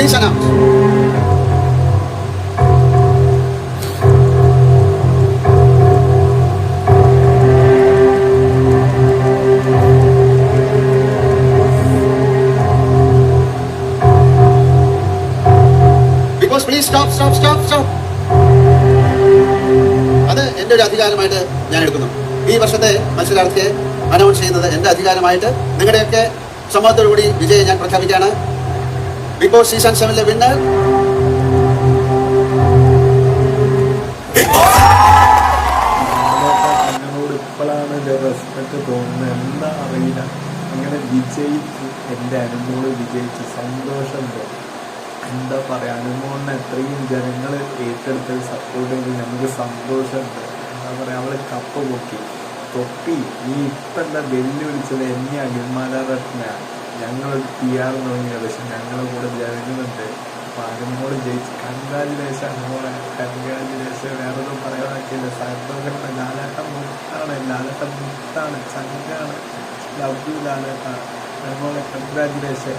Please announce. Because please stop. അത് എൻ്റെ ഒരു അധികാരമായിട്ട് ഞാൻ എടുക്കുന്നു. ഈ വർഷത്തെ മത്സരാർത്ഥിയെ അനൗൺസ് ചെയ്യുന്നത് എൻ്റെ അധികാരമായിട്ട് നിങ്ങളുടെയൊക്കെ സമ്മതത്തോടുകൂടി വിജയം ഞാൻ പ്രഖ്യാപിക്കുകയാണ്. ബിഗ് ബോസ് സീസൺ 7 വിന്നർ ഞങ്ങളോട് ഇപ്പോഴാണ് റെസ്പെക്ട് തോന്നുന്നത്, എന്താ അറിയില്ല. അങ്ങനെ വിജയിച്ച് എൻ്റെ അനുമോള് വിജയിച്ച് സന്തോഷമുണ്ട്. എന്താ പറയുക, അനുമോളിനെ എത്രയും ജനങ്ങൾ ഏറ്റെടുത്ത് സപ്പോർട്ട് ചെയ്ത് ഞങ്ങൾക്ക് സന്തോഷമുണ്ട്. എന്താ പറയുക, അവൾ കപ്പ പൊക്കി തൊപ്പി നീ ഇപ്പം എന്താ വെല്ലുവിളിച്ചത് എന്നെ അഖിൽമാരാട്ടനാണ്. ഞങ്ങൾ PR തുടങ്ങിയ പക്ഷെ ഞങ്ങളുടെ കൂടെ ജനങ്ങളുണ്ട്. അപ്പം അനുമോള് ജയിച്ച് കൺഗ്രാജുലേഷൻ അനുമോളെ, കൺഗ്രാജുലേഷൻ. വേറൊന്നും പറയാനാക്കിയില്ല. സന്തോഷം. ലാലേട്ടൻ മുത്താണ്, ചങ്കാണ്. ലവ് യു ലാലേട്ട. അനുമോളെ കൺഗ്രാജുലേഷൻ.